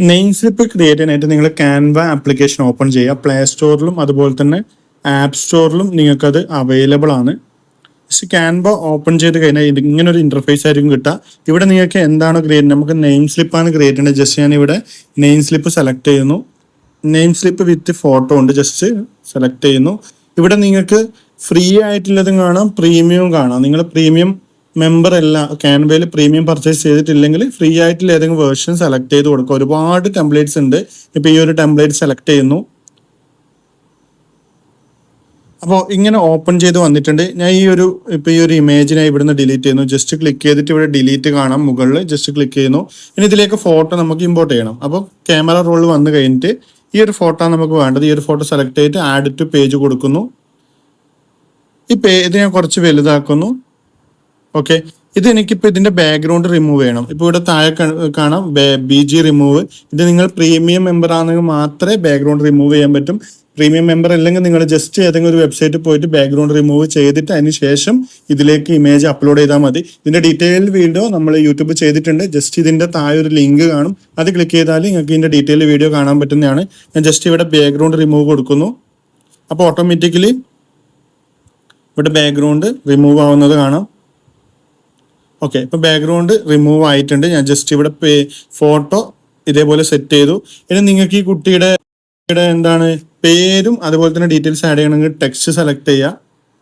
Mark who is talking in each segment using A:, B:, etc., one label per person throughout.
A: Name slip create ചെയ്യാനായിട്ട് നിങ്ങൾ Canva application open ചെയ്യുക. പ്ലേ സ്റ്റോറിലും അതുപോലെ തന്നെ ആപ്പ് സ്റ്റോറിലും നിങ്ങൾക്കത് അവൈലബിൾ ആണ്. പക്ഷെ ക്യാൻവ ഓപ്പൺ ചെയ്ത് കഴിഞ്ഞാൽ ഇങ്ങനെ ഒരു ഇന്റർഫേസ് ആയിരിക്കും കിട്ടുക. ഇവിടെ നിങ്ങൾക്ക് എന്താണോ ക്രിയേറ്റ്, നമുക്ക് നെയിം സ്ലിപ്പാണ് ക്രിയേറ്റ് ചെയ്യേണ്ടത്. ജസ്റ്റ് ഞാൻ ഇവിടെ നെയിം സ്ലിപ്പ് സെലക്ട് ചെയ്യുന്നു. നെയിം സ്ലിപ്പ് വിത്ത് ഫോട്ടോ ഉണ്ട്, ജസ്റ്റ് സെലക്ട് ചെയ്യുന്നു. ഇവിടെ നിങ്ങൾക്ക് ഫ്രീ ആയിട്ടുള്ളതും കാണാം, പ്രീമിയം കാണാം. നിങ്ങൾ പ്രീമിയം മെമ്പർ അല്ല, ക്യാൻവയിൽ പ്രീമിയം പർച്ചേസ് ചെയ്തിട്ടില്ലെങ്കിൽ ഫ്രീ ആയിട്ടുള്ള ഏതെങ്കിലും വേർഷൻ സെലക്ട് ചെയ്ത് കൊടുക്കുക. ഒരുപാട് ടെംപ്ലേറ്റ്സ് ഉണ്ട്. ഇപ്പൊ ഈ ഒരു ടെംപ്ലേറ്റ് സെലക്ട് ചെയ്യുന്നു. അപ്പോൾ ഇങ്ങനെ ഓപ്പൺ ചെയ്ത് വന്നിട്ടുണ്ട്. ഞാൻ ഈ ഒരു ഇമേജിനെ ഇവിടുന്ന് ഡിലീറ്റ് ചെയ്യുന്നു. ജസ്റ്റ് ക്ലിക്ക് ചെയ്തിട്ട് ഇവിടെ ഡിലീറ്റ് കാണാം മുകളിൽ, ജസ്റ്റ് ക്ലിക്ക് ചെയ്യുന്നു. ഇനി ഇതിലേക്ക് ഫോട്ടോ നമുക്ക് ഇമ്പോർട്ട് ചെയ്യണം. അപ്പോൾ ക്യാമറ റോൾ വന്നു കഴിഞ്ഞിട്ട് ഈ ഒരു ഫോട്ടോ നമുക്ക് വേണ്ടത്. ഈ ഒരു ഫോട്ടോ സെലക്ട് ചെയ്തിട്ട് ആഡ് ടു പേജ് കൊടുക്കുന്നു. ഇത് ഞാൻ കുറച്ച് വലുതാക്കുന്നു. ഓക്കെ, ഇത് എനിക്കിപ്പോൾ ഇതിന്റെ ബാക്ക്ഗ്രൗണ്ട് റിമൂവ് ചെയ്യണം. ഇപ്പോൾ ഇവിടെ താഴെ കാണാം BG റിമൂവ്. ഇത് നിങ്ങൾ പ്രീമിയം മെമ്പർ ആണെങ്കിൽ മാത്രമേ ബാക്ക്ഗ്രൗണ്ട് റിമൂവ് ചെയ്യാൻ പറ്റും. പ്രീമിയം മെമ്പർ അല്ലെങ്കിൽ നിങ്ങൾ ജസ്റ്റ് ഏതെങ്കിലും ഒരു വെബ്സൈറ്റിൽ പോയിട്ട് ബാക്ക്ഗ്രൗണ്ട് റിമൂവ് ചെയ്തിട്ട് അതിന് ശേഷം ഇതിലേക്ക് ഇമേജ് അപ്ലോഡ് ചെയ്താൽ മതി. ഇതിന്റെ ഡീറ്റെയിൽ വീഡിയോ നമ്മൾ യൂട്യൂബ് ചെയ്തിട്ടുണ്ട്. ജസ്റ്റ് ഇതിന്റെ താഴെ ഒരു ലിങ്ക് കാണും, അത് ക്ലിക്ക് ചെയ്താൽ നിങ്ങൾക്ക് ഇതിന്റെ ഡീറ്റെയിൽ വീഡിയോ കാണാൻ പറ്റുന്നതാണ്. ഞാൻ ജസ്റ്റ് ഇവിടെ ബാക്ക്ഗ്രൗണ്ട് റിമൂവ് കൊടുക്കുന്നു. അപ്പോൾ ഓട്ടോമാറ്റിക്കലി ഇവിടെ ബാക്ക്ഗ്രൗണ്ട് റിമൂവ് ആവുന്നത് കാണാം. ഓക്കെ, ഇപ്പൊ ബാക്ക്ഗ്രൗണ്ട് റിമൂവ് ആയിട്ടുണ്ട്. ഞാൻ ജസ്റ്റ് ഇവിടെ ഫോട്ടോ ഇതേപോലെ സെറ്റ് ചെയ്തു. ഇനി നിങ്ങൾക്ക് ഈ കുട്ടിയുടെ എന്താണ് പേരും അതുപോലെ തന്നെ ഡീറ്റെയിൽസ് ആഡ് ചെയ്യണമെങ്കിൽ ടെക്സ്റ്റ് സെലക്ട് ചെയ്യുക.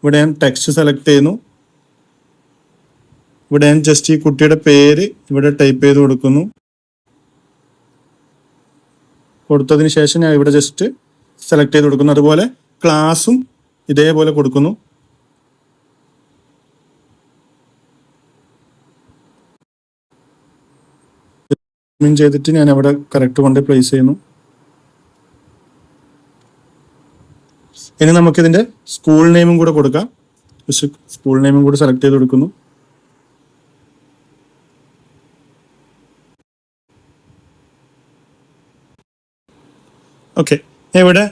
A: ഇവിടെ ഞാൻ ടെക്സ്റ്റ് സെലക്ട് ചെയ്യുന്നു. ഇവിടെ ഞാൻ ജസ്റ്റ് ഈ കുട്ടിയുടെ പേര് ഇവിടെ ടൈപ്പ് ചെയ്ത് കൊടുക്കുന്നു. കൊടുത്തതിന് ശേഷം ഞാൻ ഇവിടെ ജസ്റ്റ് സെലക്ട് ചെയ്ത് കൊടുക്കുന്നു. അതുപോലെ ക്ലാസ്സും ഇതേപോലെ കൊടുക്കുന്നു. ചെയ്തിട്ട് ഞാൻ അവിടെ കറക്റ്റ് കൊണ്ട് പ്ലേസ് ചെയ്യുന്നു. ഇനി നമുക്കിതിന്റെ സ്കൂൾ നെയിമും കൂടെ കൊടുക്കാം. സ്കൂൾ നെയിമും കൂടെ സെലക്ട് ചെയ്ത് കൊടുക്കുന്നു. ഓക്കെ, ഇവിടെ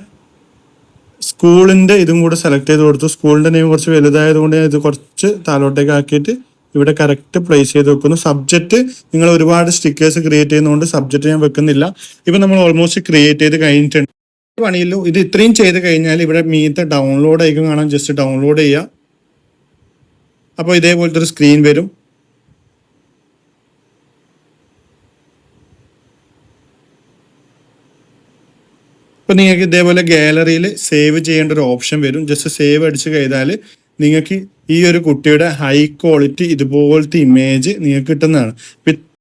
A: സ്കൂളിന്റെ ഇതും കൂടെ സെലക്ട് ചെയ്ത് കൊടുത്തു. സ്കൂളിന്റെ നെയിം കുറച്ച് വലുതായതുകൊണ്ട് ഞാൻ ഇത് കുറച്ച് താഴോട്ടേക്ക് ആക്കിയിട്ട് ഇവിടെ കറക്റ്റ് പ്ലേസ് ചെയ്ത് വെക്കുന്നു. സബ്ജക്റ്റ് നിങ്ങൾ ഒരുപാട് സ്റ്റിക്കേഴ്സ് ക്രിയേറ്റ് ചെയ്യുന്നതുകൊണ്ട് സബ്ജക്റ്റ് ഞാൻ വെക്കുന്നില്ല. ഇപ്പൊ നമ്മൾ ഓൾമോസ്റ്റ് ക്രിയേറ്റ് ചെയ്ത് കഴിഞ്ഞിട്ടുണ്ട്. പണിയല്ലോ, ഇത് ഇത്രയും ചെയ്ത് കഴിഞ്ഞാൽ ഇവിടെ മീത്തെ ഡൗൺലോഡ് ആയിക്കും കാണാം. ജസ്റ്റ് ഡൗൺലോഡ് ചെയ്യുക. അപ്പോൾ ഇതേപോലത്തെ ഒരു സ്ക്രീൻ വരും. ഇപ്പൊ നിങ്ങൾക്ക് ഇതേപോലെ ഗാലറിയിൽ സേവ് ചെയ്യേണ്ട ഒരു ഓപ്ഷൻ വരും. ജസ്റ്റ് സേവ് അടിച്ച് കഴിഞ്ഞാൽ നിങ്ങൾക്ക് ഈ ഒരു കുട്ടിയുടെ ഹൈ ക്വാളിറ്റി ഇതുപോലത്തെ ഇമേജ് നിങ്ങൾക്ക് കിട്ടുന്നതാണ്.